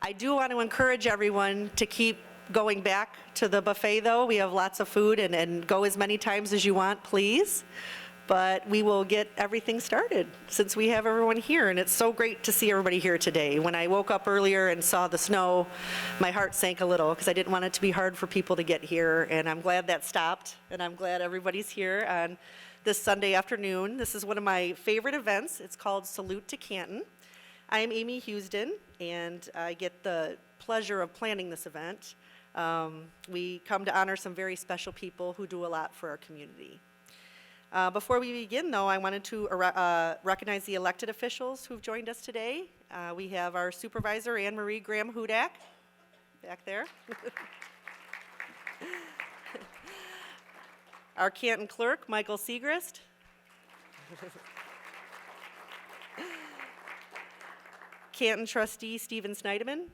I do want to encourage everyone to keep going back to the buffet, though. We have lots of food, and go as many times as you want, please. But we will get everything started since we have everyone here, and it's so great to see everybody here today. When I woke up earlier and saw the snow, my heart sank a little because I didn't want it to be hard for people to get here, and I'm glad that stopped, and I'm glad everybody's here on this Sunday afternoon. This is one of my favorite events. It's called Salute to Canton. I am Amy Houston, and I get the pleasure of planning this event. We come to honor some very special people who do a lot for our community. Before we begin, though, I wanted to recognize the elected officials who've joined us today. We have our supervisor, Anne Marie Graham-Hudak, back there. Our Canton clerk, Michael Segrist. Canton trustee, Stephen Snyderman.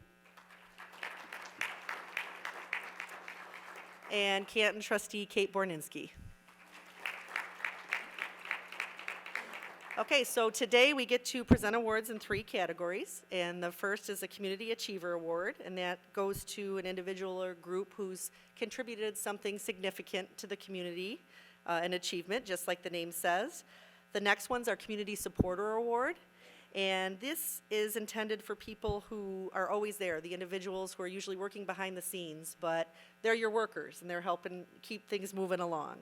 And Canton trustee, Kate Borninski. Okay, so today we get to present awards in 3 categories, and the first is a Community Achiever Award, and that goes to an individual or group who's contributed something significant to the community, an achievement, just like the name says. The next one's our Community Supporter Award, and this is intended for people who are always there, the individuals who are usually working behind the scenes, but they're your workers, and they're helping keep things moving along.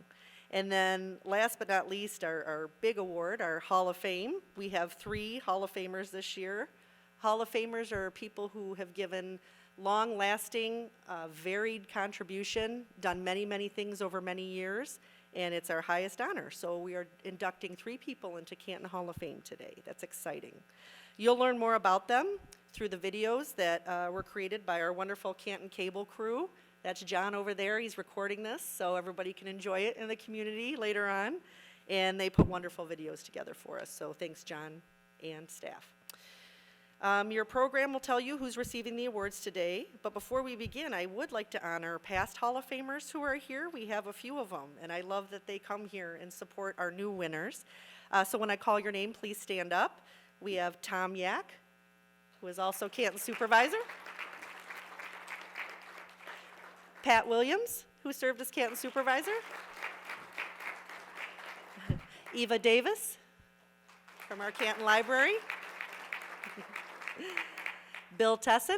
And then last but not least, our big award, our Hall of Fame. We have 3 Hall of Famers this year. Hall of Famers are people who have given long-lasting, varied contribution, done many, many things over many years, and it's our highest honor. So we are inducting 3 people into Canton Hall of Fame today. That's exciting. You'll learn more about them through the videos that were created by our wonderful Canton cable crew. That's John over there. He's recording this so everybody can enjoy it in the community later on. And they put wonderful videos together for us. So thanks, John and staff. Your program will tell you who's receiving the awards today. But before we begin, I would like to honor past Hall of Famers who are here. We have a few of them. And I love that they come here and support our new winners. So when I call your name, please stand up. We have Tom Yak, who is also Canton Supervisor. Pat Williams, who served as Canton Supervisor. Eva Davis from our Canton Library. Bill Tesson.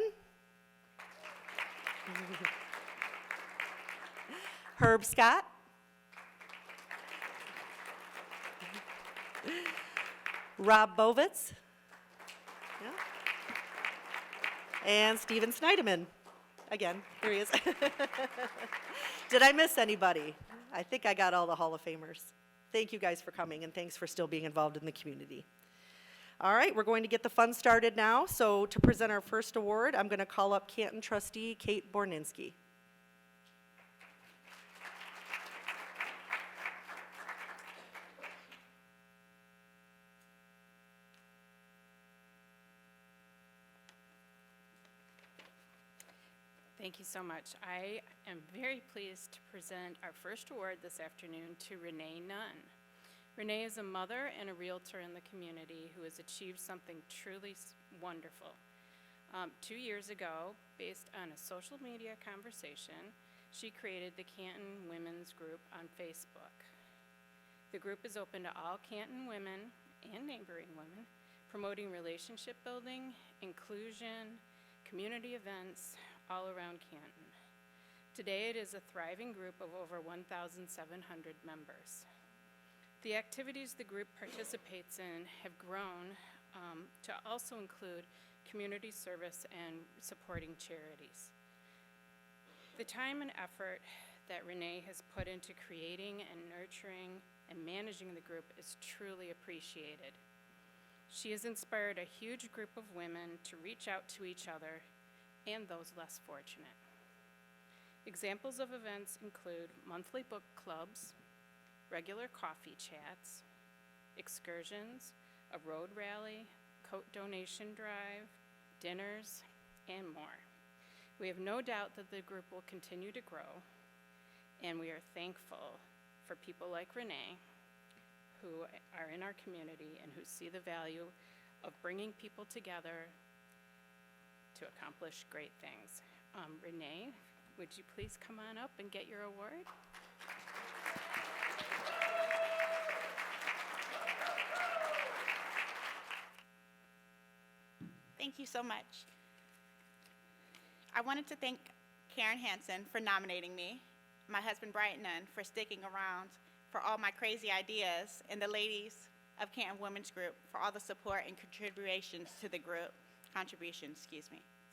Herb Scott. Rob Bovitz. Yeah. And Stephen Snyderman. Again, here he is. Did I miss anybody? I think I got all the Hall of Famers. Thank you guys for coming, and thanks for still being involved in the community. All right, we're going to get the fun started now. So to present our first award, I'm going to call up Canton trustee Kate Borninski. Thank you so much. I am very pleased to present our first award this afternoon to Renee Nunn. Renee is a mother and a realtor in the community who has achieved something truly wonderful. 2 years ago, based on a social media conversation, she created the Canton Women's Group on Facebook. The group is open to all Canton women and neighboring women, promoting relationship building, inclusion, community events, all around Canton. Today it is a thriving group of over 1,700 members. The activities the group participates in have grown to also include community service and supporting charities. The time and effort that Renee has put into creating and nurturing and managing the group is truly appreciated. She has inspired a huge group of women to reach out to each other and those less fortunate. Examples of events include monthly book clubs, regular coffee chats, excursions, a road rally, coat donation drive, dinners, and more. We have no doubt that the group will continue to grow, and we are thankful for people like Renee who are in our community and who see the value of bringing people together to accomplish great things. Renee, would you please come on up and get your award? Thank you so much. I wanted to thank Karen Hansen for nominating me, my husband Brian Nunn for sticking around for all my crazy ideas, and the ladies of Canton Women's Group for all the support and contributions to the group.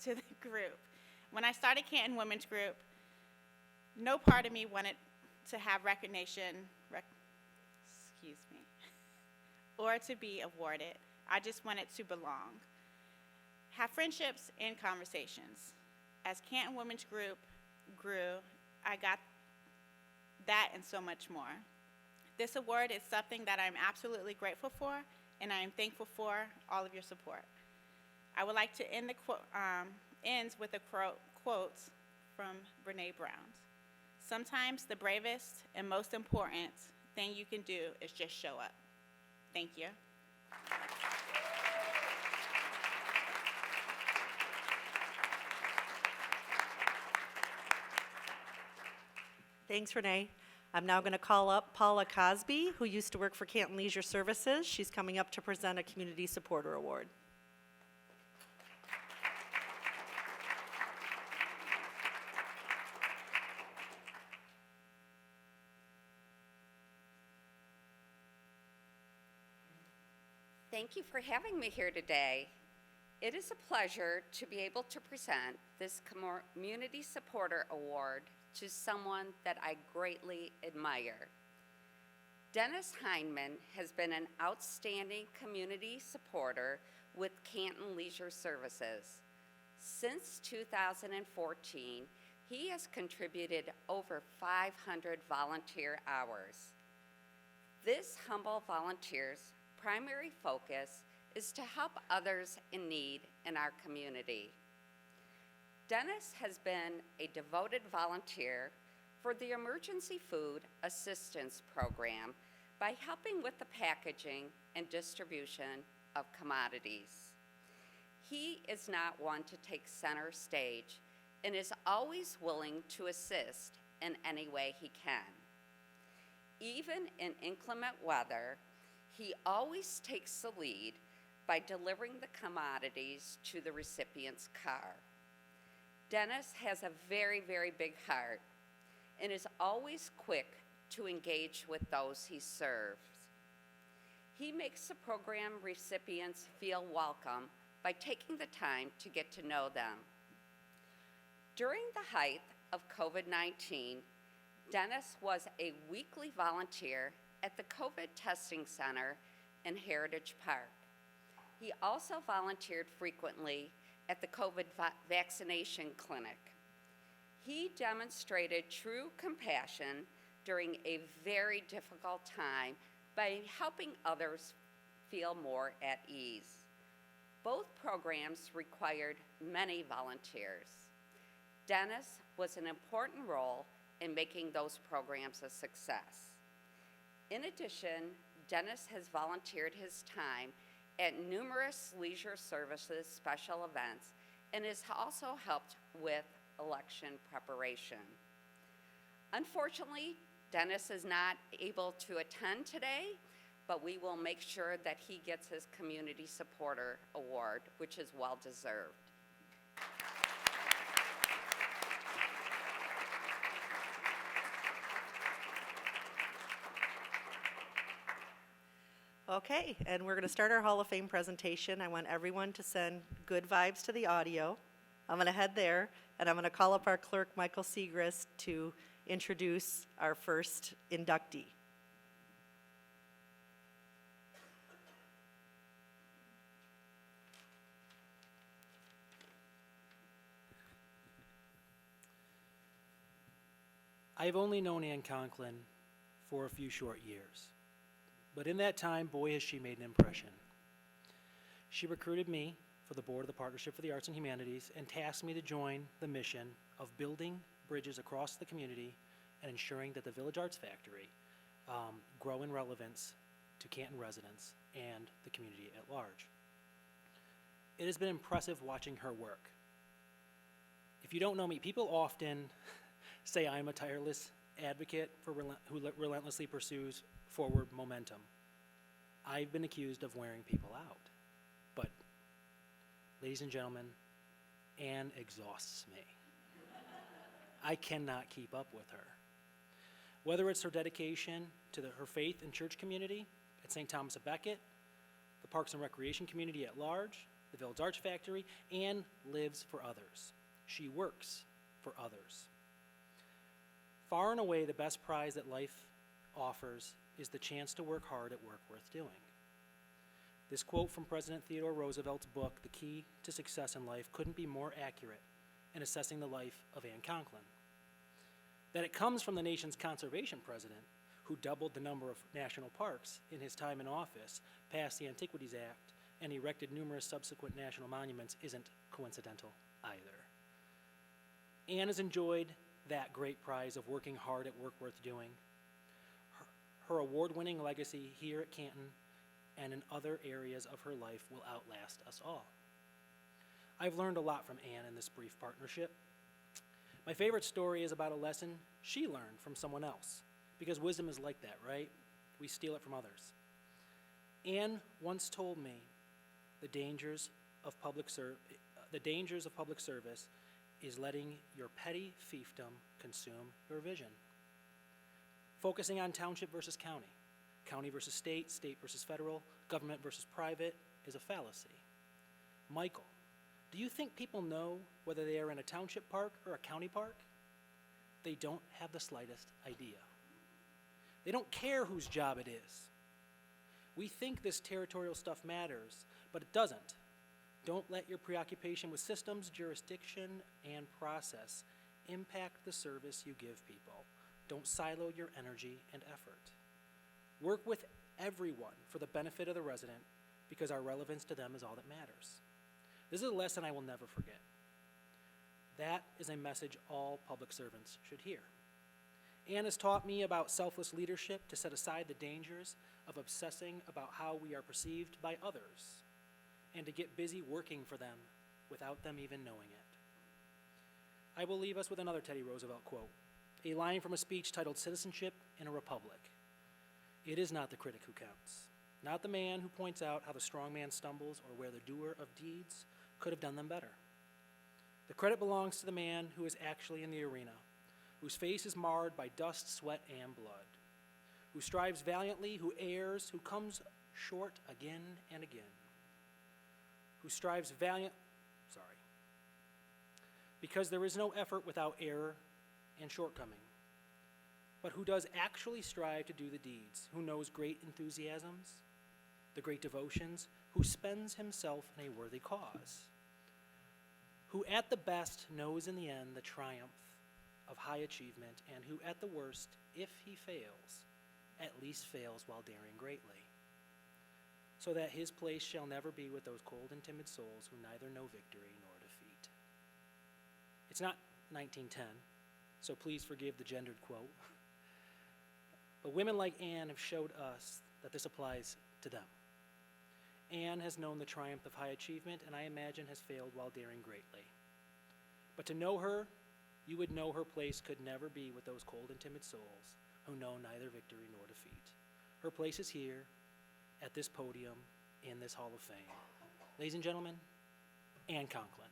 To the group. When I started Canton Women's Group, no part of me wanted to have recognition, or to be awarded. I just wanted to belong. Have friendships and conversations. As Canton Women's Group grew, I got that and so much more. This award is something that I'm absolutely grateful for, and I am thankful for all of your support. I would like to end the ends with a quote from Brene Brown. Sometimes the bravest and most important thing you can do is just show up. Thank you. Thanks, Renee. I'm now going to call up Paula Cosby, who used to work for Canton Leisure Services. She's coming up to present a Community Supporter Award. Thank you for having me here today. It is a pleasure to be able to present this Community Supporter Award to someone that I greatly admire. Dennis Heineman has been an outstanding community supporter with Canton Leisure Services. Since 2014, he has contributed over 500 volunteer hours. This humble volunteer's primary focus is to help others in need in our community. Dennis has been a devoted volunteer for the Emergency Food Assistance Program by helping with the packaging and distribution of commodities. He is not one to take center stage and is always willing to assist in any way he can. Even in inclement weather, he always takes the lead by delivering the commodities to the recipient's car. Dennis has a very, very big heart and is always quick to engage with those he serves. He makes the program recipients feel welcome by taking the time to get to know them. During the height of COVID-19, Dennis was a weekly volunteer at the COVID Testing Center in Heritage Park. He also volunteered frequently at the COVID vaccination clinic. He demonstrated true compassion during a very difficult time by helping others feel more at ease. Both programs required many volunteers. Dennis was an important role in making those programs a success. In addition, Dennis has volunteered his time at numerous leisure services special events and has also helped with election preparation. Unfortunately, Dennis is not able to attend today, but we will make sure that he gets his Community Supporter Award, which is well deserved. Okay, and we're going to start our Hall of Fame presentation. I want everyone to send good vibes to the audio. I'm going to head there, and I'm going to call up our clerk, Michael Segrist, to introduce our first inductee. I've only known Ann Conklin for a few short years, but in that time, boy, has she made an impression. She recruited me for the board of the Partnership for the Arts and Humanities and tasked me to join the mission of building bridges across the community and ensuring that the Village Arts Factory grow in relevance to Canton residents and the community at large. It has been impressive watching her work. If you don't know me, people often say I'm a tireless advocate for who relentlessly pursues forward momentum. I've been accused of wearing people out. But, ladies and gentlemen, Anne exhausts me. I cannot keep up with her. Whether it's her dedication to her faith and church community at St. Thomas of Becket, the Parks and Recreation community at large, the Village Arts Factory, Anne lives for others. She works for others. Far and away, the best prize that life offers is the chance to work hard at work worth doing. This quote from President Theodore Roosevelt's book, The Key to Success in Life, couldn't be more accurate in assessing the life of Anne Conklin. That it comes from the nation's conservation president, who doubled the number of national parks in his time in office, passed the Antiquities Act, and erected numerous subsequent national monuments isn't coincidental either. Anne has enjoyed that great prize of working hard at work worth doing. Her award-winning legacy here at Canton and in other areas of her life will outlast us all. I've learned a lot from Anne in this brief partnership. My favorite story is about a lesson she learned from someone else, because wisdom is like that, right? We steal it from others. Anne once told me the dangers of public service is letting your petty fiefdom consume your vision. Focusing on township versus county, county versus state, state versus federal, government versus private is a fallacy. Michael, do you think people know whether they are in a township park or a county park? They don't have the slightest idea. They don't care whose job it is. We think this territorial stuff matters, but it doesn't. Don't let your preoccupation with systems, jurisdiction, and process impact the service you give people. Don't silo your energy and effort. Work with everyone for the benefit of the resident, because our relevance to them is all that matters. This is a lesson I will never forget. That is a message all public servants should hear. Anne has taught me about selfless leadership, to set aside the dangers of obsessing about how we are perceived by others, and to get busy working for them without them even knowing it. I will leave us with another Teddy Roosevelt quote, a line from a speech titled Citizenship in a Republic. It is not the critic who counts, not the man who points out how the strong man stumbles or where the doer of deeds could have done them better. The credit belongs to the man who is actually in the arena, whose face is marred by dust, sweat, and blood, who strives valiantly, who errs, who comes short again and again, who strives because there is no effort without error and shortcoming, but who does actually strive to do the deeds, who knows great enthusiasms, the great devotions, who spends himself in a worthy cause, who at the best knows in the end the triumph of high achievement, and who at the worst, if he fails, at least fails while daring greatly, so that his place shall never be with those cold and timid souls who neither know victory nor defeat. It's not 1910, so please forgive the gendered quote, but women like Anne have showed us that this applies to them. Anne has known the triumph of high achievement, and I imagine has failed while daring greatly. But to know her, you would know her place could never be with those cold and timid souls who know neither victory nor defeat. Her place is here, at this podium, in this Hall of Fame. Ladies and gentlemen, Anne Conklin.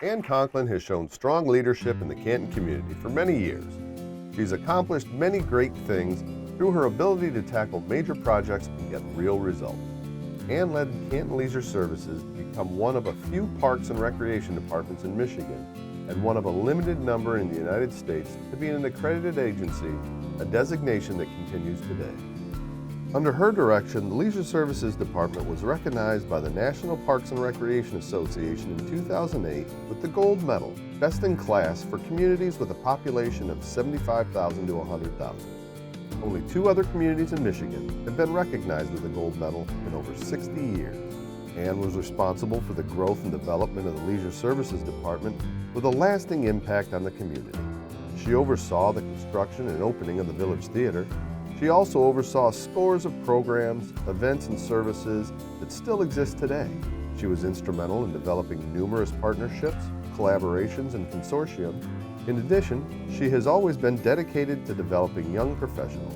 Anne Conklin has shown strong leadership in the Canton community for many years. She's accomplished many great things through her ability to tackle major projects and get real results. Anne led Canton Leisure Services to become one of a few parks and recreation departments in Michigan, and one of a limited number in the United States to be an accredited agency, a designation that continues today. Under her direction, the Leisure Services Department was recognized by the National Parks and Recreation Association in 2008 with the Gold Medal, Best in Class for communities with a population of 75,000 to 100,000. Only 2 other communities in Michigan have been recognized with the Gold Medal in over 60 years. Anne was responsible for the growth and development of the Leisure Services Department with a lasting impact on the community. She oversaw the construction and opening of the Village Theater. She also oversaw scores of programs, events, and services that still exist today. She was instrumental in developing numerous partnerships collaborations and consortium. In addition, she has always been dedicated to developing young professionals.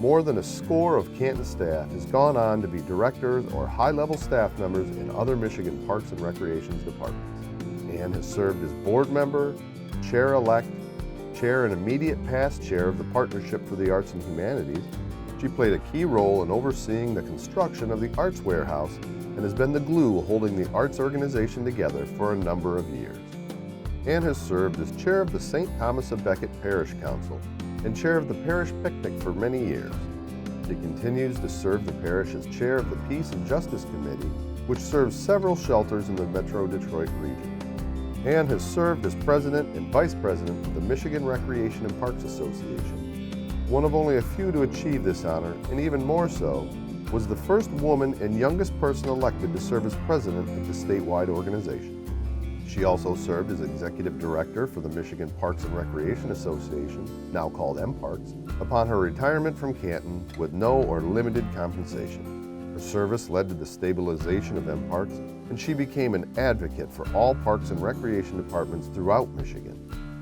More than a score of Canton staff has gone on to be directors or high-level staff members in other Michigan Parks and Recreations departments. Ann has served as board member, chair-elect, chair and immediate past chair of the Partnership for the Arts and Humanities. She played a key role in overseeing the construction of the Arts Warehouse and has been the glue holding the arts organization together for a number of years. Ann has served as chair of the St. Thomas of Becket Parish Council and chair of the Parish Picnic for many years. She continues to serve the parish as chair of the Peace and Justice Committee, which serves several shelters in the Metro Detroit region. Ann has served as president and vice president of the Michigan Recreation and Parks Association. One of only a few to achieve this honor, and even more so, was the first woman and youngest person elected to serve as president of the statewide organization. She also served as executive director for the Michigan Parks and Recreation Association, now called MParks, upon her retirement from Canton with no or limited compensation. Her service led to the stabilization of MParks, and she became an advocate for all parks and recreation departments throughout Michigan.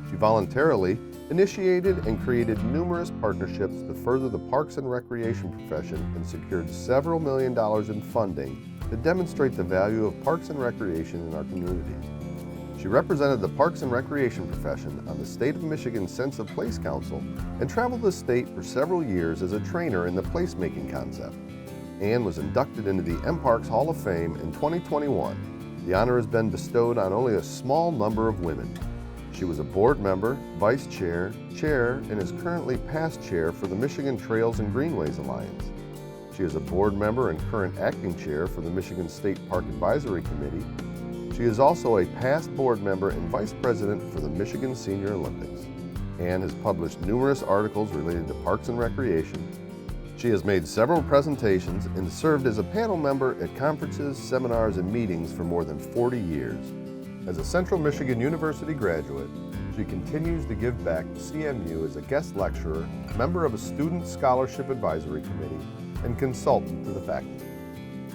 She voluntarily initiated and created numerous partnerships to further the parks and recreation profession and secured several $1 million in funding to demonstrate the value of parks and recreation in our communities. She represented the Parks and Recreation profession on the State of Michigan Sense of Place Council and traveled the state for several years as a trainer in the placemaking concept. Ann was inducted into the MParks Hall of Fame in 2021. The honor has been bestowed on only a small number of women. She was a board member, vice chair, chair, and is currently past chair for the Michigan Trails and Greenways Alliance. She is a board member and current acting chair for the Michigan State Park Advisory Committee. She is also a past board member and vice president for the Michigan Senior Olympics. Ann has published numerous articles related to parks and recreation. She has made several presentations and served as a panel member at conferences, seminars, and meetings for more than 40 years. As a Central Michigan University graduate, she continues to give back to CMU as a guest lecturer, member of a student scholarship advisory committee, and consultant to the faculty.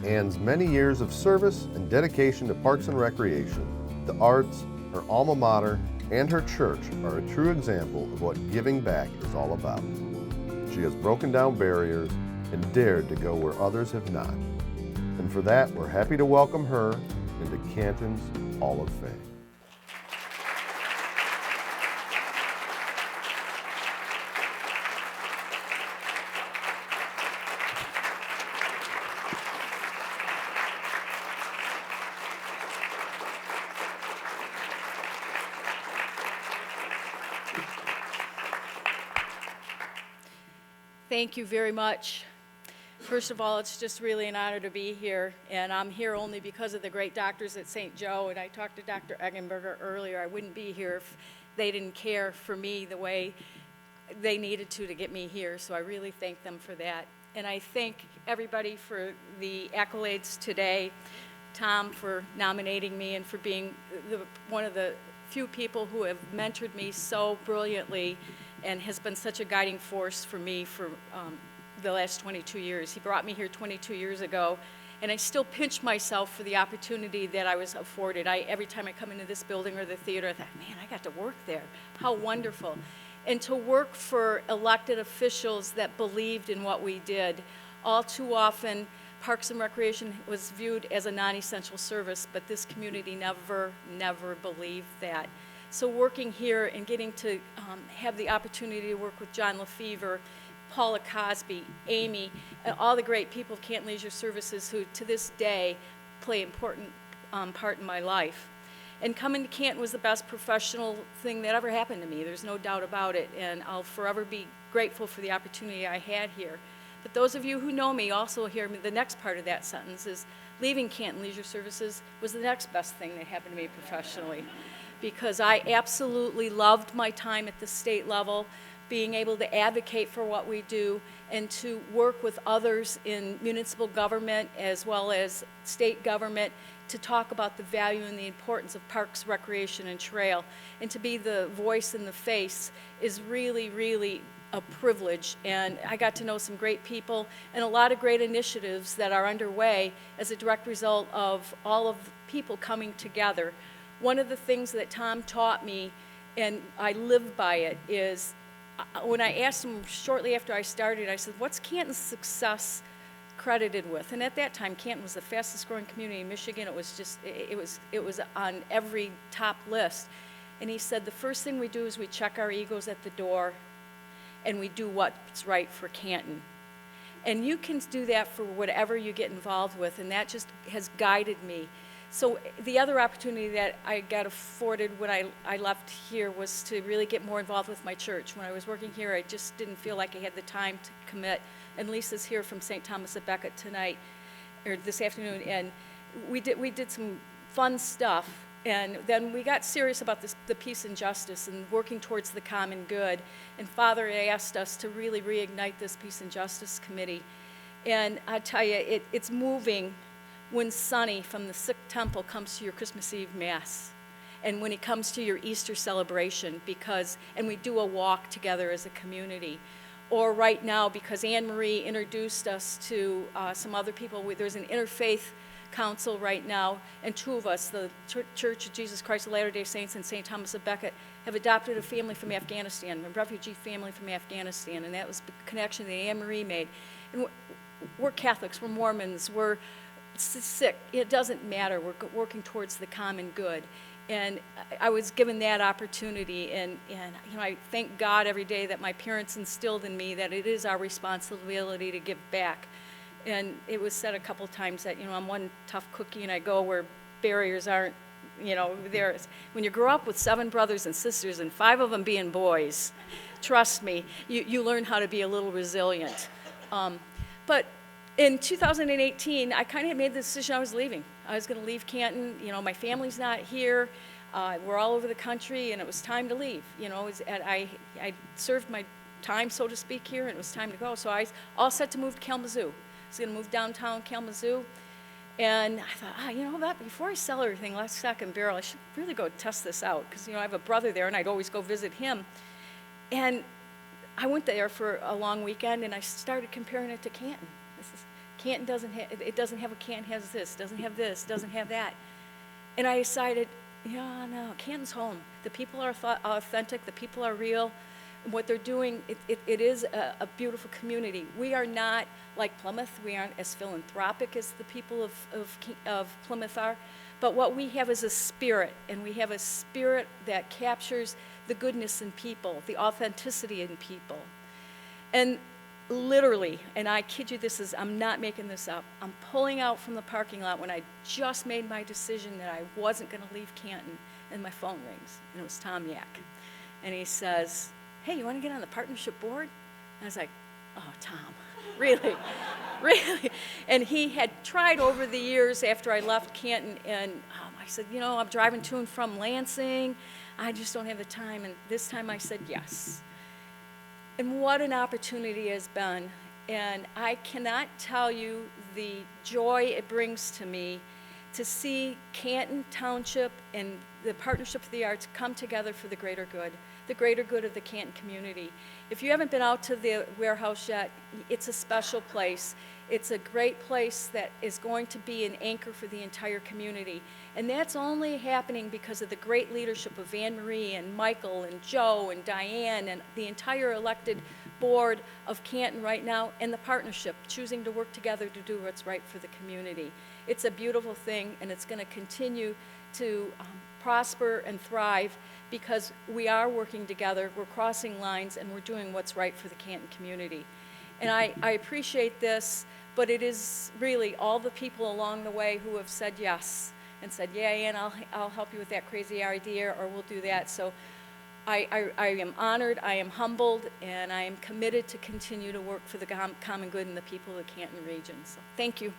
Ann's many years of service and dedication to parks and recreation, the arts, her alma mater, and her church are a true example of what giving back is all about. She has broken down barriers and dared to go where others have not. And for that, we're happy to welcome her into Canton's Hall of Fame. Thank you very much. First of all, it's just really an honor to be here, and I'm here only because of the great doctors at St. Joe, and I talked to Dr. Eggenberger earlier. I wouldn't be here if they didn't care for me the way they needed to get me here, so I really thank them for that. And I thank everybody for the accolades today, Tom for nominating me and for being one of the few people who have mentored me so brilliantly and has been such a guiding force for me for the last 22 years. He brought me here 22 years ago, and I still pinch myself for the opportunity that I was afforded. Every time I come into this building or the theater, I thought, man, I got to work there. How wonderful. And to work for elected officials that believed in what we did. All too often, Parks and Recreation was viewed as a non-essential service, but this community never believed that. So working here and getting to have the opportunity to work with John Lefevre, Paula Cosby, Amy, and all the great people of Canton Leisure Services who to this day play an important part in my life. And coming to Canton was the best professional thing that ever happened to me. There's no doubt about it, and I'll forever be grateful for the opportunity I had here. But those of you who know me also hear me, the next part of that sentence is leaving Canton Leisure Services was the next best thing that happened to me professionally, because I absolutely loved my time at the state level, being able to advocate for what we do and to work with others in municipal government as well as state government to talk about the value and the importance of parks, recreation, and trail. And to be the voice and the face is really, really a privilege. And I got to know some great people and a lot of great initiatives that are underway as a direct result of all of the people coming together. one of the things that Tom taught me, and I live by it, is when I asked him shortly after I started, I said, what's Canton's success credited with? And at that time, Canton was the fastest growing community in Michigan. It was just, it was on every top list. And he said, the first thing we do is we check our egos at the door, and we do what's right for Canton. And you can do that for whatever you get involved with, and that just has guided me. So the other opportunity that I got afforded when I left here was to really get more involved with my church. When I was working here, I just didn't feel like I had the time to commit. And Lisa's here from St. Thomas at Becket tonight, or this afternoon, and we did some fun stuff. And then we got serious about the peace and justice and working towards the common good. And Father asked us to really reignite this Peace and Justice Committee. And I tell you, it's moving when Sonny from the Sikh temple comes to your Christmas Eve Mass, and when he comes to your Easter celebration, and we do a walk together as a community. Or right now, because Anne Marie introduced us to some other people, there's an interfaith council right now, and two of us, the Church of Jesus Christ of Latter-day Saints and St. Thomas of Becket, have adopted a family from Afghanistan, a refugee family from Afghanistan, and that was the connection that Anne Marie made. And we're Catholics, we're Mormons, we're Sikh, it doesn't matter, we're working towards the common good. And I was given that opportunity, and you know, I thank God every day that my parents instilled in me that it is our responsibility to give back. And it was said a couple times that, you know, I'm one tough cookie and I go where barriers aren't, you know, there. When you grow up with 7 brothers and sisters and 5 of them being boys, trust me, you learn how to be a little resilient. But in 2018, I kind of made the decision I was leaving. I was going to leave Canton. You know, my family's not here. We're all over the country, and it was time to leave. You know, I served my time, so to speak, here, and it was time to go. So I was all set to move to Kalamazoo. I was going to move downtown Kalamazoo. And I thought, you know what, before I sell everything, last second barrel, I should really go test this out. Because, you know, I have a brother there, and I'd always go visit him. And I went there for a long weekend, and I started comparing it to Canton. Canton doesn't have a Canton has this, doesn't have this, doesn't have that. And I decided, yeah, no, Canton's home. The people are authentic, the people are real. And what they're doing, it is a beautiful community. We are not like Plymouth. We aren't as philanthropic as the people of Plymouth are. But what we have is a spirit, and we have a spirit that captures the goodness in people, the authenticity in people. And literally, and I kid you, I'm not making this up, I'm pulling out from the parking lot when I just made my decision that I wasn't going to leave Canton, and my phone rings, and it was Tom Yak. And he says, hey, you want to get on the partnership board? And I was like, oh, Tom, really? Really? And he had tried over the years after I left Canton, and I said, you know, I'm driving to and from Lansing. I just don't have the time. And this time I said yes. And what an opportunity it has been. And I cannot tell you the joy it brings to me to see Canton Township and the Partnership for the Arts come together for the greater good of the Canton community. If you haven't been out to the warehouse yet, it's a special place. It's a great place that is going to be an anchor for the entire community. And that's only happening because of the great leadership of Anne Marie and Michael and Joe and Diane and the entire elected board of Canton right now, and the partnership choosing to work together to do what's right for the community. It's a beautiful thing, and it's going to continue to prosper and thrive because we are working together, we're crossing lines, and we're doing what's right for the Canton community. And I appreciate this, but it is really all the people along the way who have said yes and said, yeah, Ann, I'll help you with that crazy idea, or we'll do that. So I am honored, I am humbled, and I am committed to continue to work for the common good and the people of the Canton region. So thank you.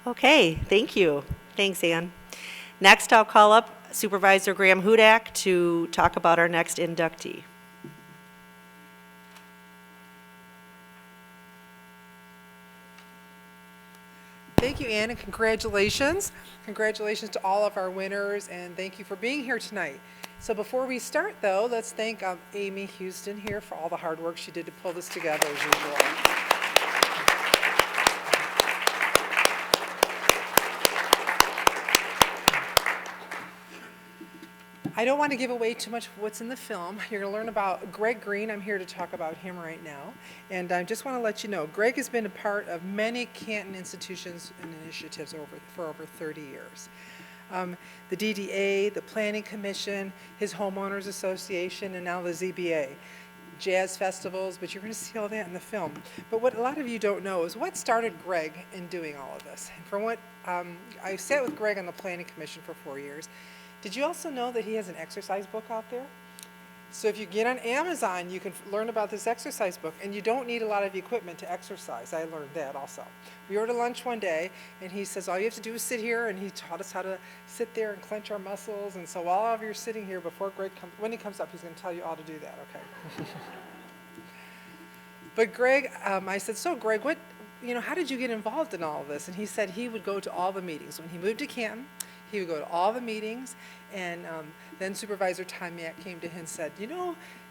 Okay, thank you. Thanks, Ann. Next, I'll call up Supervisor Graham Hudak to talk about our next inductee. Thank you, Ann, and congratulations. Congratulations to all of our winners, and thank you for being here tonight. So before we start, though, let's thank Amy Houston here for all the hard work she did to pull this together as usual. I don't want to give away too much of what's in the film. You're going to learn about Greg Green. I'm here to talk about him right now. And I just want to let you know, Greg has been a part of many Canton institutions and initiatives for over 30 years. The DDA, the Planning Commission, his Homeowners Association, and now the ZBA. Jazz festivals, but you're going to see all that in the film. But what a lot of you don't know is what started Greg in doing all of this. And from what I sat with Greg on the Planning Commission for 4 years. Did you also know that he has an exercise book out there? So if you get on Amazon, you can learn about this exercise book, and you don't need a lot of equipment to exercise. I learned that also. We were at lunch one day, and he says, all you have to do is sit here, and he taught us how to sit there and clench our muscles. And so while you're sitting here, before Greg comes, when he comes up, he's going to tell you all to do that, okay? But Greg, I said, so Greg, how did you get involved in all of this? And he said he would go to all the meetings. When he moved to Canton, he would go to all the meetings, and then Supervisor Tom Mack came to him and said,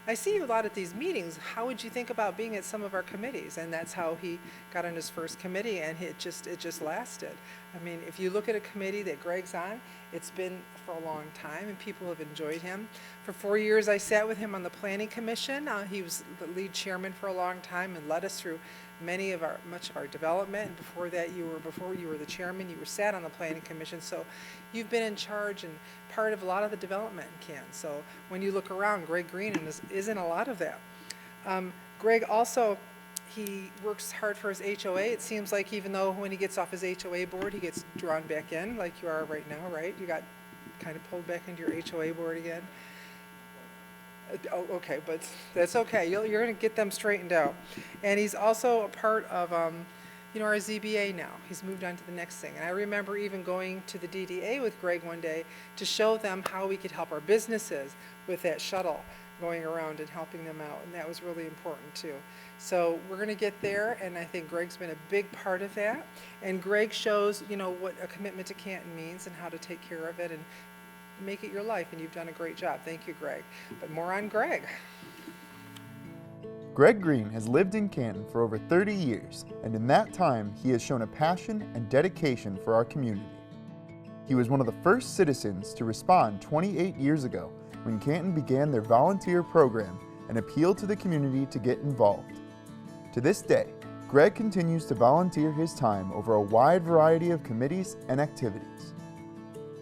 I see you a lot at these meetings. How would you think about being at some of our committees? And that's how he got on his first committee, and it just lasted. I mean, if you look at a committee that Greg's on, it's been for a long time, and people have enjoyed him. For 4 years, I sat with him on the Planning Commission. He was the lead chairman for a long time and led us through much of our development. And before you were the chairman, you were sat on the Planning Commission. So you've been in charge and part of a lot of the development in Canton. So when you look around, Greg Green is in a lot of that. Greg also, he works hard for his HOA. It seems like even though when he gets off his HOA board, he gets drawn back in like you are right now, right? You got kind of pulled back into your HOA board again. Oh, okay, but that's okay. You're going to get them straightened out. And he's also a part of, our ZBA now. He's moved on to the next thing. And I remember even going to the DDA with Greg one day to show them how we could help our businesses with that shuttle going around and helping them out. And that was really important too. So we're going to get there, and I think Greg's been a big part of that. And Greg shows, what a commitment to Canton means and how to take care of it and make it your life, and you've done a great job. Thank you, Greg. But more on Greg. Greg Green has lived in Canton for over 30 years, and in that time, he has shown a passion and dedication for our community. He was one of the first citizens to respond 28 years ago when Canton began their volunteer program and appealed to the community to get involved. To this day, Greg continues to volunteer his time over a wide variety of committees and activities.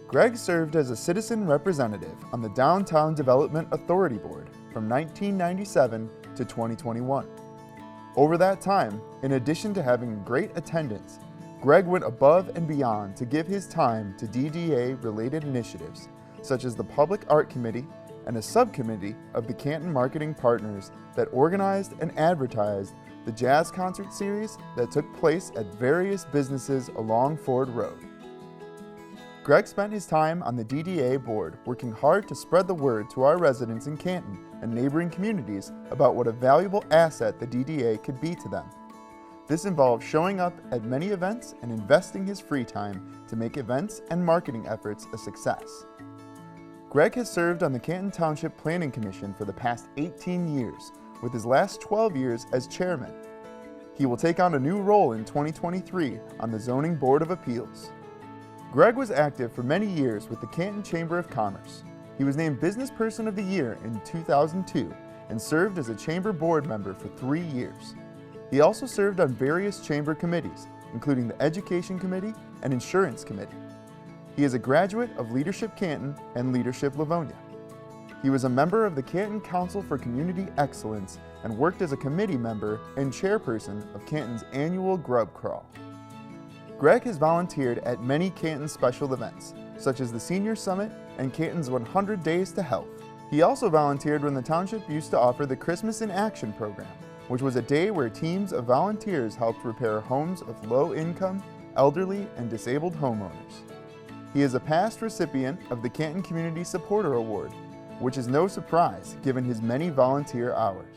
Greg served as a citizen representative on the Downtown Development Authority Board from 1997 to 2021. Over that time, in addition to having great attendance, Greg went above and beyond to give his time to DDA-related initiatives, such as the Public Art Committee and a subcommittee of the Canton Marketing Partners that organized and advertised the jazz concert series that took place at various businesses along Ford Road. Greg spent his time on the DDA board working hard to spread the word to our residents in Canton and neighboring communities about what a valuable asset the DDA could be to them. This involved showing up at many events and investing his free time to make events and marketing efforts a success. Greg has served on the Canton Township Planning Commission for the past 18 years, with his last 12 years as chairman. He will take on a new role in 2023 on the Zoning Board of Appeals. Greg was active for many years with the Canton Chamber of Commerce. He was named Business Person of the Year in 2002 and served as a chamber board member for 3 years. He also served on various chamber committees, including the Education Committee and Insurance Committee. He is a graduate of Leadership Canton and Leadership Livonia. He was a member of the Canton Council for Community Excellence and worked as a committee member and chairperson of Canton's annual Grub Crawl. Greg has volunteered at many Canton special events, such as the Senior Summit and Canton's 100 Days to Health. He also volunteered when the township used to offer the Christmas in Action program, which was a day where teams of volunteers helped repair homes of low-income, elderly, and disabled homeowners. He is a past recipient of the Canton Community Supporter Award, which is no surprise given his many volunteer hours.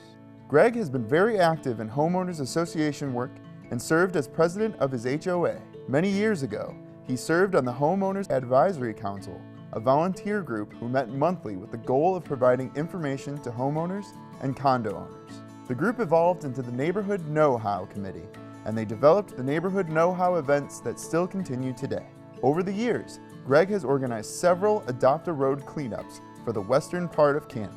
Greg has been very active in homeowners association work and served as president of his HOA. Many years ago, he served on the Homeowners Advisory Council, a volunteer group who met monthly with the goal of providing information to homeowners and condo owners. The group evolved into the Neighborhood Know-How Committee, and they developed the Neighborhood Know-How events that still continue today. Over the years, Greg has organized several Adopt a Road cleanups for the western part of Canton.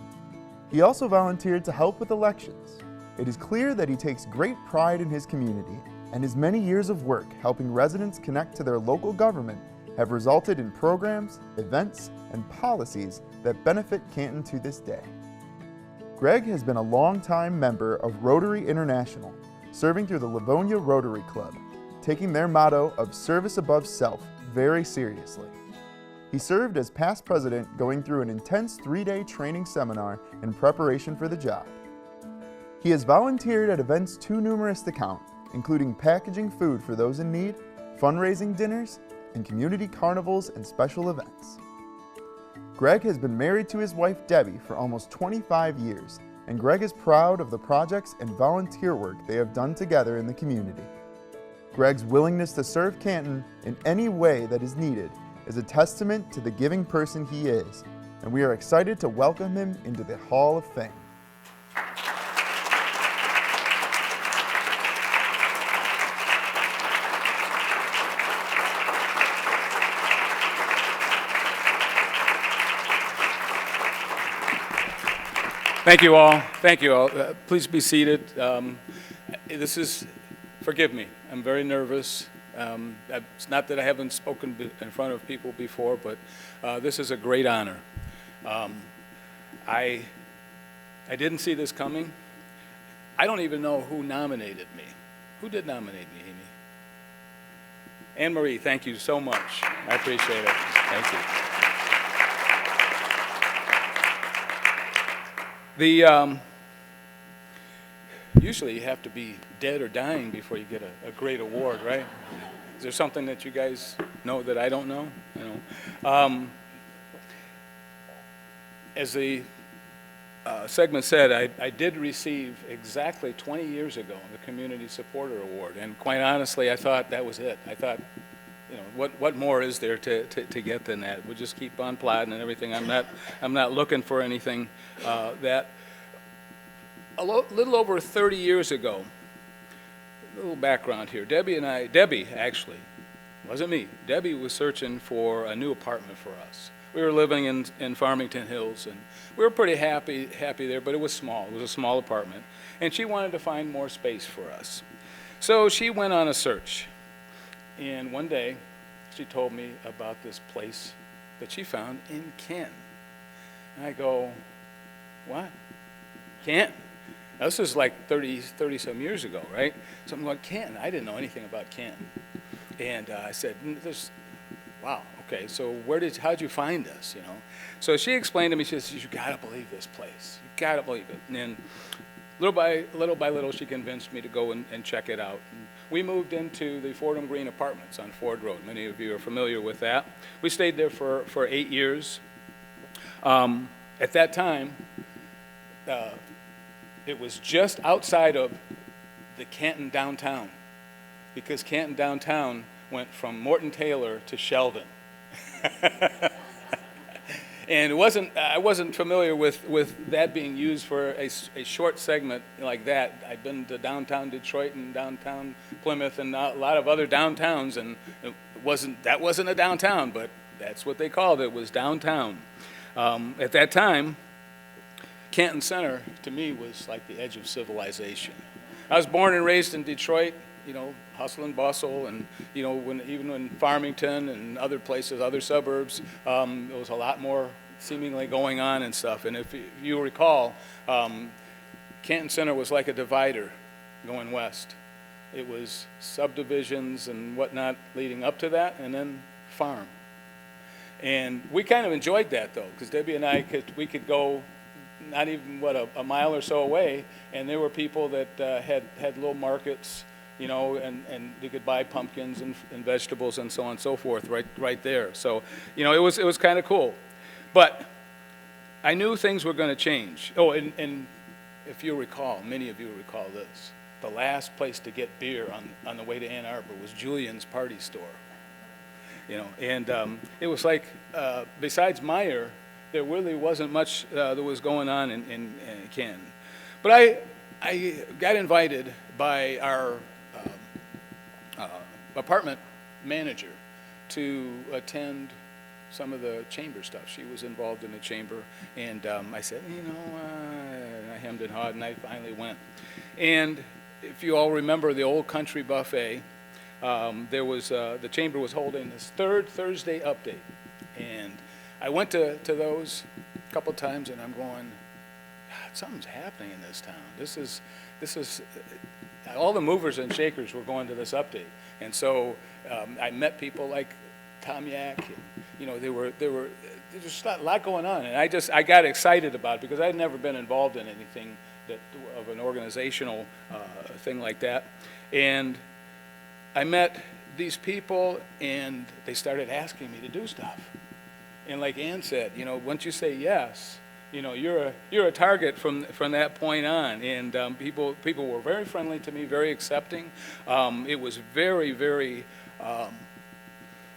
He also volunteered to help with elections. It is clear that he takes great pride in his community, and his many years of work helping residents connect to their local government have resulted in programs, events, and policies that benefit Canton to this day. Greg has been a longtime member of Rotary International, serving through the Livonia Rotary Club, taking their motto of service above self very seriously. He served as past president, going through an intense 3-day training seminar in preparation for the job. He has volunteered at events too numerous to count, including packaging food for those in need, fundraising dinners, and community carnivals and special events. Greg has been married to his wife Debbie for almost 25 years, and Greg is proud of the projects and volunteer work they have done together in the community. Greg's willingness to serve Canton in any way that is needed is a testament to the giving person he is, and we are excited to welcome him into the Hall of Fame. Thank you all. Thank you all. Please be seated. Forgive me, I'm very nervous. It's not that I haven't spoken in front of people before, but this is a great honor. I didn't see this coming. I don't even know who nominated me. Who did nominate me, Amy? Anne Marie, thank you so much. I appreciate it. Thank you. Usually you have to be dead or dying before you get a great award, right? Is there something that you guys know that I don't know? As the segment said, I did receive exactly 20 years ago the Community Supporter Award, and quite honestly, I thought that was it. I thought, what more is there to get than that? We'll just keep on plodding and everything. I'm not looking for anything that. A little over 30 years ago, a little background here. Debbie actually, wasn't me. Debbie was searching for a new apartment for us. We were living in Farmington Hills, and we were pretty happy there, but it was small. It was a small apartment, and she wanted to find more space for us. So she went on a search, and one day she told me about this place that she found in Canton. And I go, what? Canton? Now, this is like 30-some years ago, right? So I'm going, Canton. I didn't know anything about Canton. And I said, wow, okay, so how'd you find us, So she explained to me, she says, you gotta believe this place. You gotta believe it. And then little by little, she convinced me to go and check it out. And we moved into the Fordham Green Apartments on Ford Road. Many of you are familiar with that. We stayed there for 8 years. At that time, it was just outside of the Canton downtown, because Canton downtown went from Morton Taylor to Sheldon. And I wasn't familiar with that being used for a short segment like that. I'd been to downtown Detroit and downtown Plymouth and a lot of other downtowns, and that wasn't a downtown, but that's what they called it, was downtown. At that time, Canton Center, to me, was like the edge of civilization. I was born and raised in Detroit, hustle and bustle, and, even in Farmington and other places, other suburbs, there was a lot more seemingly going on and stuff. And if you recall, Canton Center was like a divider going west. It was subdivisions and whatnot leading up to that, and then farm. And we kind of enjoyed that, though, because Debbie and I could go not even, a mile or so away, and there were people that had little markets, and they could buy pumpkins and vegetables and so on and so forth right there. So, it was kind of cool. But I knew things were going to change. Oh, and if you recall, many of you recall this, the last place to get beer on the way to Ann Arbor was Julian's Party Store. You know, and it was like, besides Meyer, there really wasn't much that was going on in Canton. But I got invited by our apartment manager to attend some of the chamber stuff. She was involved in the chamber, and I said, you know, I hemmed and hawed, and I finally went. And if you all remember the old country buffet, there was, the chamber was holding this third Thursday update. And I went to those a couple times, and I'm going, God, something's happening in this town. This is, all the movers and shakers were going to this update. And so I met people like Tom Yak, and, you know, there was just a lot going on. And I got excited about it because I'd never been involved in anything of an organizational thing like that. And I met these people, and they started asking me to do stuff. And like Ann said, you know, once you say yes, you know, you're a target from that point on. And people were very friendly to me, very accepting. It was very, very,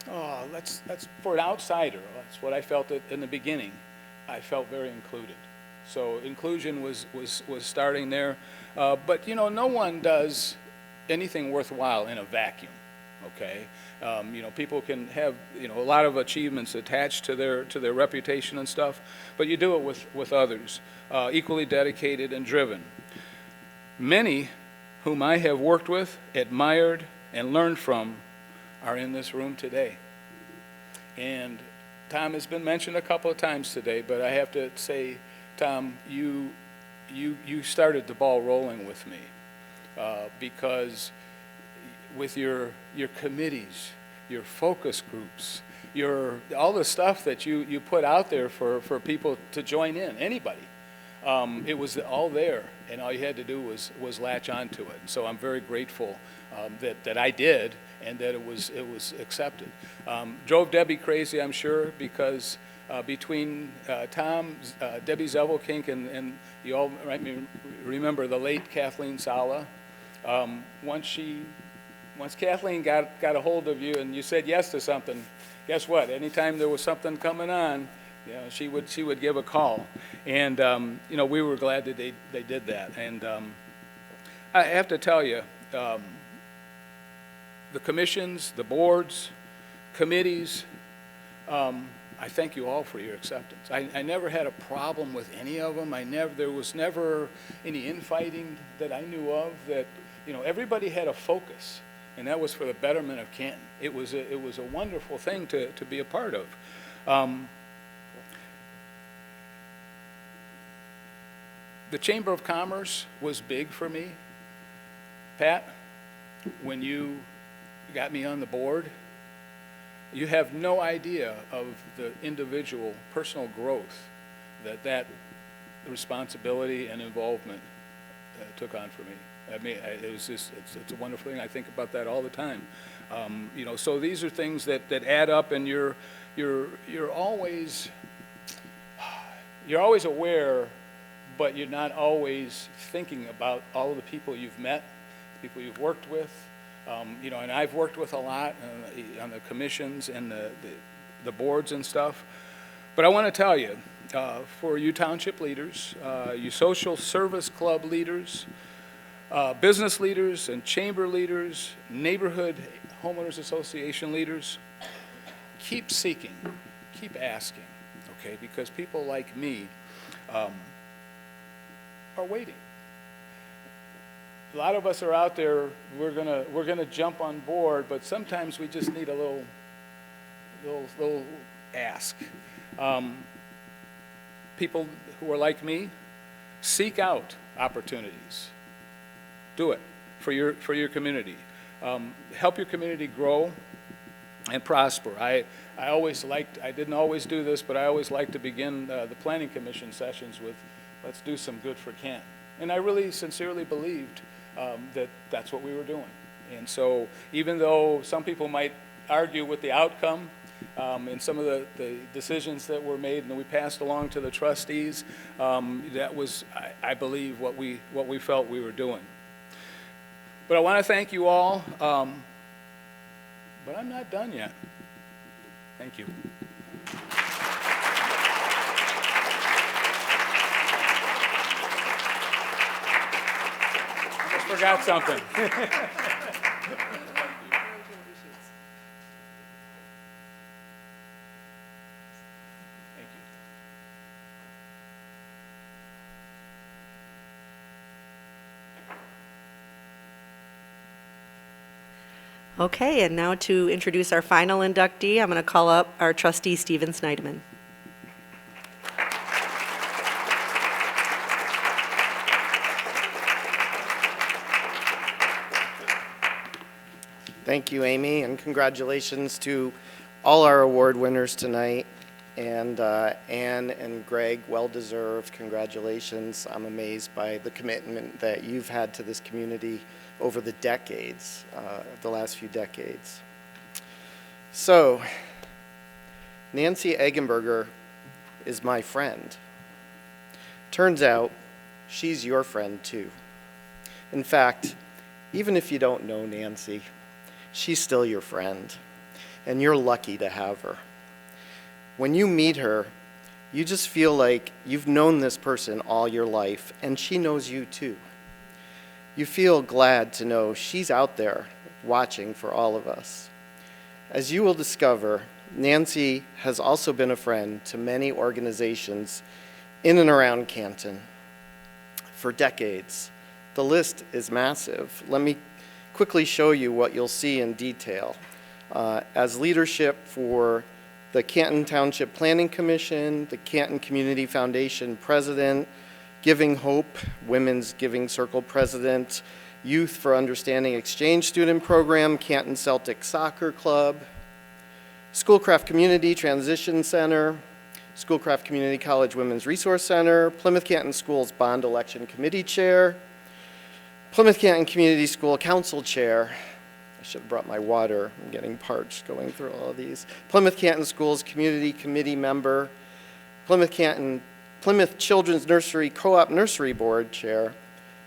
that's for an outsider. That's what I felt in the beginning. I felt very included. So inclusion was starting there. But, you know, no one does anything worthwhile in a vacuum, okay? You know, people can have, you know, a lot of achievements attached to their reputation and stuff, but you do it with others, equally dedicated and driven. Many whom I have worked with, admired, and learned from are in this room today. And Tom has been mentioned a couple of times today, but I have to say, Tom, you started the ball rolling with me, because with your committees, your focus groups, all the stuff that you put out there for people to join in, anybody, it was all there, and all you had to do was latch onto it. So I'm very grateful that I did, and that it was accepted. Drove Debbie crazy, I'm sure, because between Tom, Debbie Zevelkink, and you all remember the late Kathleen Sala. Once Kathleen got a hold of you and you said yes to something, guess what? Anytime there was something coming on, you know, she would give a call, and you know, we were glad that they did that. And I have to tell you, the commissions, the boards, committees, I thank you all for your acceptance. I never had a problem with any of them. There was never any infighting that I knew of. That, you know, everybody had a focus, and that was for the betterment of Canton. It was a wonderful thing to be a part of. The Chamber of Commerce was big for me. Pat, when you got me on the board, you have no idea of the individual personal growth that responsibility and involvement took on for me. I mean, it's a wonderful thing. I think about that all the time. You know, so these are things that add up, and you're always aware, but you're not always thinking about all of the people you've met, the people you've worked with. You know, and I've worked with a lot on the commissions and the boards and stuff. But I want to tell you, for you township leaders, you social service club leaders, business leaders and chamber leaders, neighborhood homeowners association leaders, keep seeking, keep asking, okay? Because people like me are waiting. A lot of us are out there, we're gonna jump on board, but sometimes we just need a little ask. People who are like me, seek out opportunities. Do it for your community. Help your community grow and prosper. I didn't always do this, but I always liked to begin the planning commission sessions with, let's do some good for Canton. And I really sincerely believed that's what we were doing. And so even though some people might argue with the outcome and some of the decisions that were made and that we passed along to the trustees, that was, I believe, what we felt we were doing. But I want to thank you all, but I'm not done yet. Thank you. I just forgot something. Thank you. Okay, and now to introduce our final inductee, I'm going to call up our trustee, Stephen Snyderman. Thank you, Amy, and congratulations to all our award winners tonight. And Anne and Greg, well-deserved congratulations. I'm amazed by the commitment that you've had to this community over the decades, the last few decades. So, Nancy Eggenberger is my friend. Turns out, she's your friend too. In fact, even if you don't know Nancy, she's still your friend, and you're lucky to have her. When you meet her, you just feel like you've known this person all your life, and she knows you too. You feel glad to know she's out there watching for all of us. As you will discover, Nancy has also been a friend to many organizations in and around Canton for decades. The list is massive. Let me quickly show you what you'll see in detail. As leadership for the Canton Township Planning Commission, the Canton Community Foundation President, Giving Hope, Women's Giving Circle President, Youth for Understanding Exchange Student Program, Canton Celtic Soccer Club, Schoolcraft Community Transition Center, Schoolcraft Community College Women's Resource Center, Plymouth Canton Schools Bond Election Committee Chair, Plymouth Canton Community School Council Chair. I should have brought my water. I'm getting parched going through all of these. Plymouth Canton Schools Community Committee Member, Plymouth Children's Nursery Co-op Nursery Board Chair,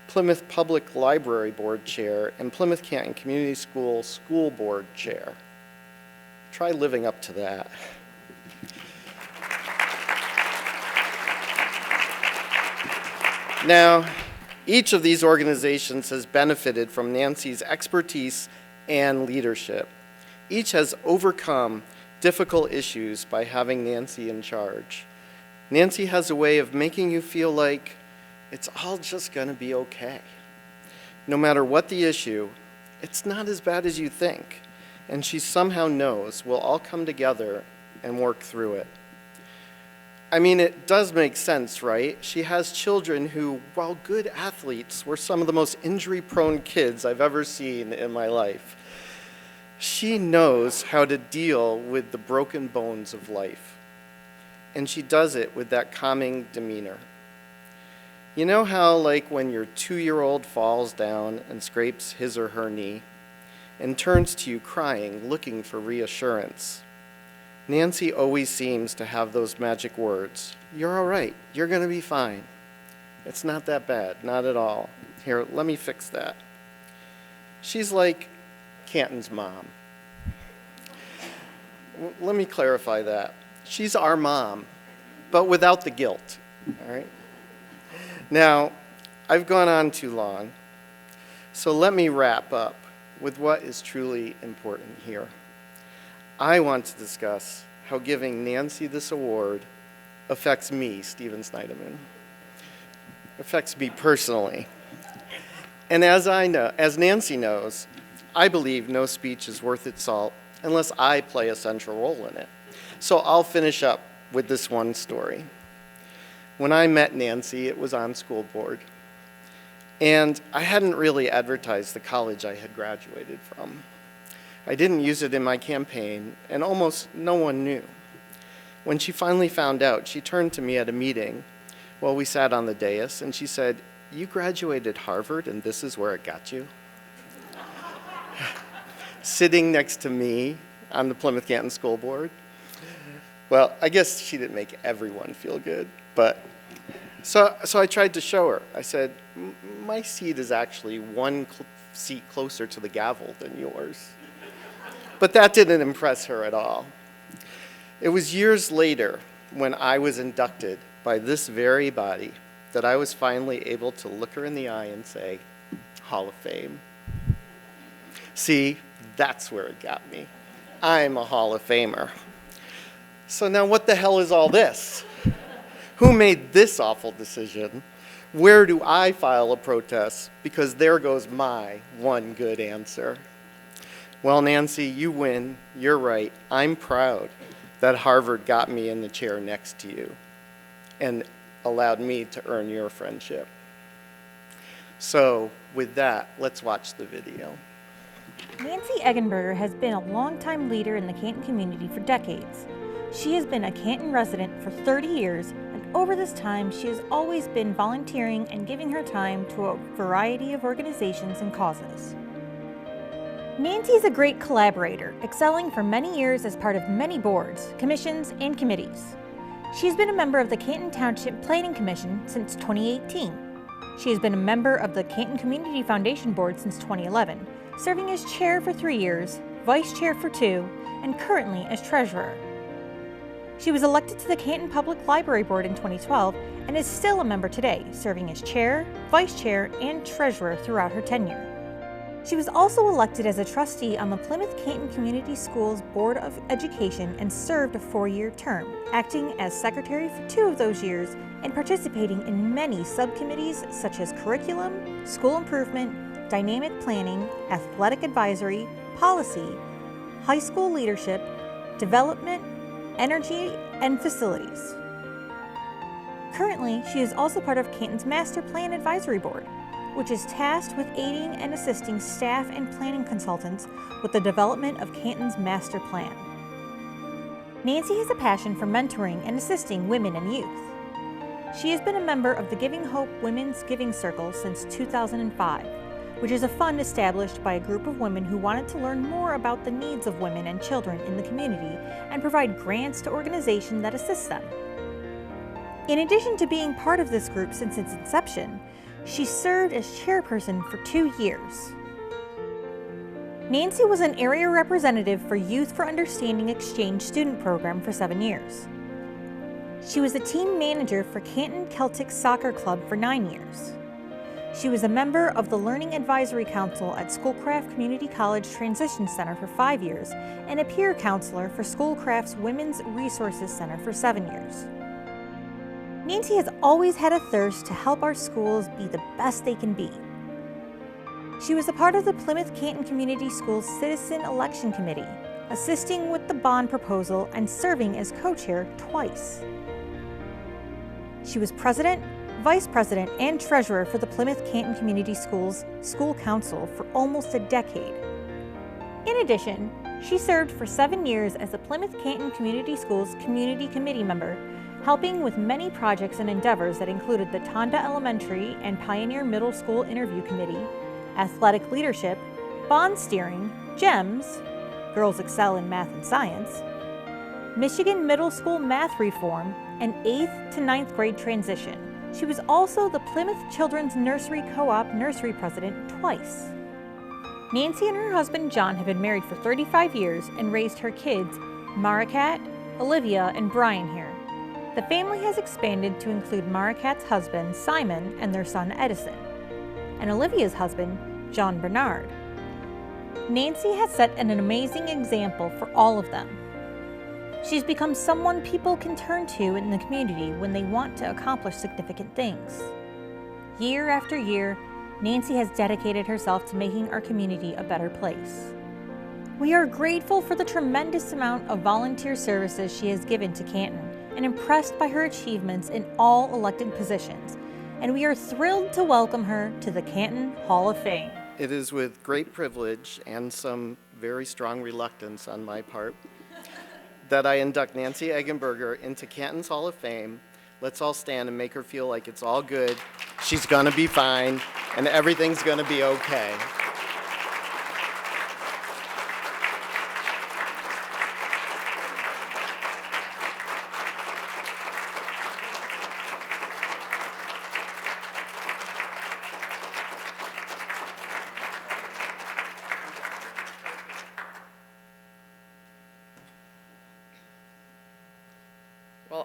Plymouth Public Library Board Chair, and Plymouth Canton Community School School Board Chair. Try living up to that. Now, each of these organizations has benefited from Nancy's expertise and leadership. Each has overcome difficult issues by having Nancy in charge. Nancy has a way of making you feel like it's all just going to be okay. No matter what the issue, it's not as bad as you think, and she somehow knows we'll all come together and work through it. I mean, it does make sense, right? She has children who, while good athletes, were some of the most injury-prone kids I've ever seen in my life. She knows how to deal with the broken bones of life, and she does it with that calming demeanor. You know how, like, when your 2-year-old falls down and scrapes his or her knee and turns to you crying, looking for reassurance? Nancy always seems to have those magic words. You're all right. You're going to be fine. It's not that bad. Not at all. Here, let me fix that. She's like Canton's mom. Let me clarify that. She's our mom, but without the guilt. All right? Now, I've gone on too long, so let me wrap up with what is truly important here. I want to discuss how giving Nancy this award affects me, Stephen Snyderman. Affects me personally. And as Nancy knows, I believe no speech is worth its salt unless I play a central role in it. So I'll finish up with this one story. When I met Nancy, it was on school board. And I hadn't really advertised the college I had graduated from. I didn't use it in my campaign, and almost no one knew. When she finally found out, she turned to me at a meeting while we sat on the dais, and she said, "You graduated Harvard, and this is where it got you?" Sitting next to me on the Plymouth Canton School Board. Well, I guess she didn't make everyone feel good, but so I tried to show her. I said, my seat is actually one seat closer to the gavel than yours. But that didn't impress her at all. It was years later, when I was inducted by this very body, that I was finally able to look her in the eye and say, Hall of Fame. See, that's where it got me. I'm a Hall of Famer. So now what the hell is all this? Who made this awful decision? Where do I file a protest? Because there goes my one good answer. Well, Nancy, you win. You're right. I'm proud that Harvard got me in the chair next to you and allowed me to earn your friendship. So with that, let's watch the video. Nancy Eggenberger has been a longtime leader in the Canton community for decades. She has been a Canton resident for 30 years, and over this time, she has always been volunteering and giving her time to a variety of organizations and causes. Nancy is a great collaborator, excelling for many years as part of many boards, commissions, and committees. She has been a member of the Canton Township Planning Commission since 2018. She has been a member of the Canton Community Foundation Board since 2011, serving as chair for 3 years, vice chair for 2, and currently as treasurer. She was elected to the Canton Public Library Board in 2012 and is still a member today, serving as chair, vice chair, and treasurer throughout her tenure. She was also elected as a trustee on the Plymouth Canton Community Schools Board of Education and served a 4-year term, acting as secretary for 2 of those years and participating in many subcommittees such as curriculum, school improvement, dynamic planning, athletic advisory, policy, high school leadership, development, energy, and facilities. Currently, she is also part of Canton's Master Plan Advisory Board, which is tasked with aiding and assisting staff and planning consultants with the development of Canton's master plan. Nancy has a passion for mentoring and assisting women and youth. She has been a member of the Giving Hope Women's Giving Circle since 2005, which is a fund established by a group of women who wanted to learn more about the needs of women and children in the community and provide grants to organizations that assist them. In addition to being part of this group since its inception, she served as chairperson for 2 years. Nancy was an area representative for Youth for Understanding Exchange Student Program for 7 years. She was a team manager for Canton Celtic Soccer Club for 9 years. She was a member of the Learning Advisory Council at Schoolcraft Community College Transition Center for 5 years and a peer counselor for Schoolcraft's Women's Resources Center for 7 years. Nancy has always had a thirst to help our schools be the best they can be. She was a part of the Plymouth Canton Community Schools Citizen Election Committee, assisting with the bond proposal and serving as co-chair twice. She was president, vice president, and treasurer for the Plymouth Canton Community Schools School Council for almost a decade. In addition, she served for 7 years as the Plymouth Canton Community Schools Community Committee member, helping with many projects and endeavors that included the Tonda Elementary and Pioneer Middle School Interview Committee, athletic leadership, bond steering, GEMS, Girls Excel in Math and Science, Michigan Middle School Math Reform, and 8th to 9th grade transition. She was also the Plymouth Children's Nursery Co-op nursery president twice. Nancy and her husband John have been married for 35 years and raised her kids, Maricat, Olivia, and Brian here. The family has expanded to include Maricat's husband, Simon, and their son, Edison, and Olivia's husband, John Bernard. Nancy has set an amazing example for all of them. She's become someone people can turn to in the community when they want to accomplish significant things. Year after year, Nancy has dedicated herself to making our community a better place. We are grateful for the tremendous amount of volunteer services she has given to Canton and impressed by her achievements in all elected positions, and we are thrilled to welcome her to the Canton Hall of Fame. It is with great privilege and some very strong reluctance on my part that I induct Nancy Eggenberger into Canton's Hall of Fame. Let's all stand and make her feel like it's all good. She's gonna be fine, and everything's gonna be okay.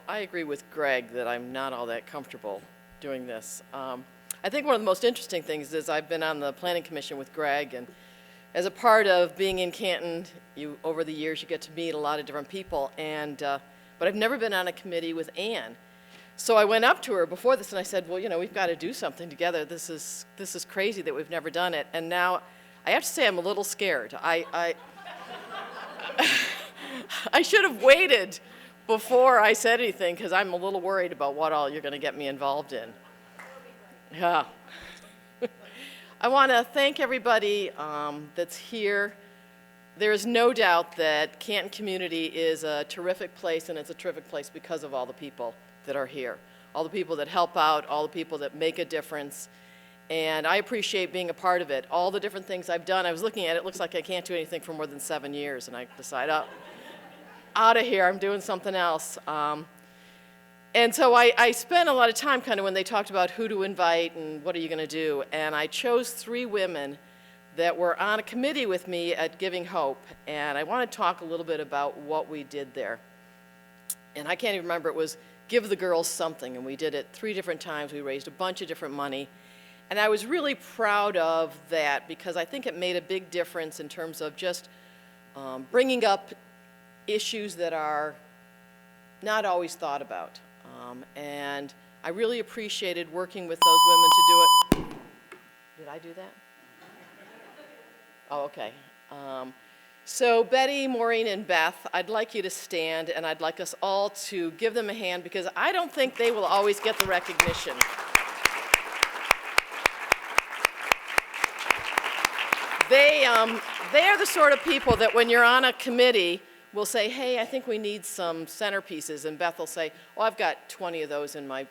I agree with Greg that I'm not all that comfortable doing this. I think one of the most interesting things is I've been on the Planning Commission with Greg, and as a part of being in Canton, over the years you get to meet a lot of different people, but I've never been on a committee with Ann. So I went up to her before this and I said, well, you know, we've got to do something together. This is crazy that we've never done it. And now I have to say I'm a little scared. I should have waited before I said anything because I'm a little worried about what all you're going to get me involved in. Yeah. I want to thank everybody that's here. There is no doubt that Canton community is a terrific place, and it's a terrific place because of all the people that are here, all the people that help out, all the people that make a difference, and I appreciate being a part of it. All the different things I've done, I was looking at it, looks like I can't do anything for more than 7 years, and I decide, oh, out of here, I'm doing something else. And so I spent a lot of time kind of when they talked about who to invite and what are you going to do, and I chose 3 women that were on a committee with me at Giving Hope, and I want to talk a little bit about what we did there. And I can't even remember, it was Give the Girls Something, and we did it 3 different times. We raised a bunch of different money, and I was really proud of that because I think it made a big difference in terms of just bringing up issues that are not always thought about. And I really appreciated working with those women to do it. Did I do that? Oh, okay. So Betty, Maureen, and Beth, I'd like you to stand, and I'd like us all to give them a hand because I don't think they will always get the recognition. They are the sort of people that when you're on a committee will say, hey, I think we need some centerpieces, and Beth will say, oh, I've got 20 of those in my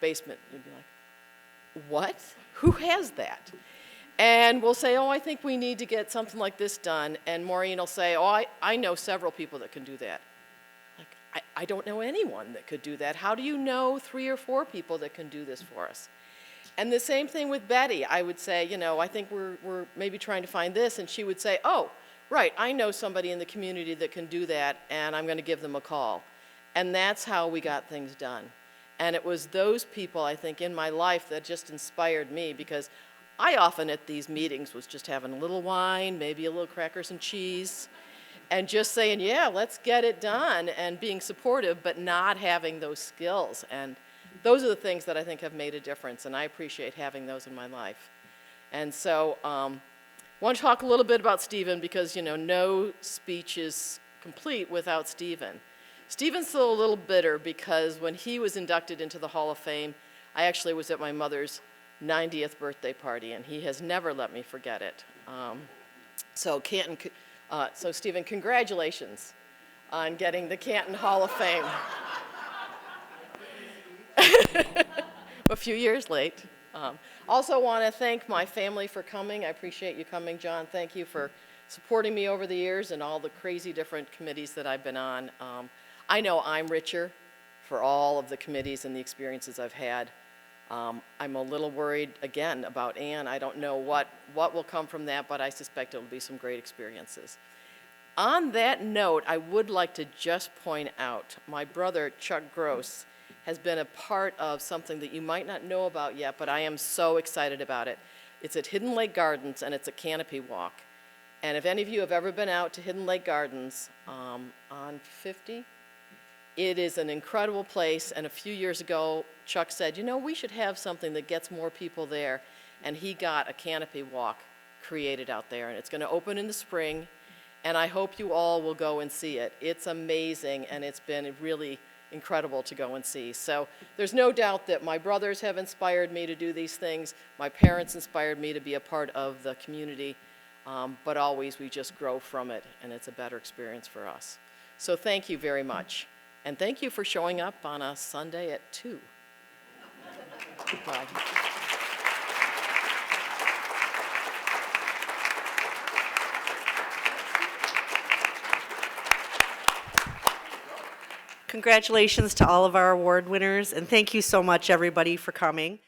basement. You'd be like, what? Who has that? And we'll say, oh, I think we need to get something like this done. And Maureen will say, oh, I know several people that can do that. Like, I don't know anyone that could do that. How do you know 3 or 4 people that can do this for us? And the same thing with Betty. I would say, you know, I think we're maybe trying to find this. And she would say, oh, right, I know somebody in the community that can do that, and I'm going to give them a call. And that's how we got things done. And it was those people, I think, in my life that just inspired me because I often at these meetings was just having a little wine, maybe a little crackers and cheese, and just saying, yeah, let's get it done, and being supportive, but not having those skills. And those are the things that I think have made a difference, and I appreciate having those in my life. And so I want to talk a little bit about Stephen because, you know, no speech is complete without Stephen. Stephen's still a little bitter because when he was inducted into the Hall of Fame, I actually was at my mother's 90th birthday party, and he has never let me forget it. So Stephen, congratulations on getting the Canton Hall of Fame. A few years late. Also want to thank my family for coming. I appreciate you coming, John. Thank you for supporting me over the years and all the crazy different committees that I've been on. I know I'm richer for all of the committees and the experiences I've had. I'm a little worried, again, about Ann. I don't know what will come from that, but I suspect it will be some great experiences. On that note, I would like to just point out, my brother, Chuck Gross, has been a part of something that you might not know about yet, but I am so excited about it. It's at Hidden Lake Gardens, and it's a canopy walk. And if any of you have ever been out to Hidden Lake Gardens on 50, it is an incredible place, and a few years ago, Chuck said, you know, we should have something that gets more people there, and he got a canopy walk created out there, and it's going to open in the spring, and I hope you all will go and see it. It's amazing, and it's been really incredible to go and see. So there's no doubt that my brothers have inspired me to do these things, my parents inspired me to be a part of the community, but always we just grow from it, and it's a better experience for us. So thank you very much. And thank you for showing up on a Sunday at 2. Bye. Congratulations to all of our award winners, and thank you so much, everybody, for coming.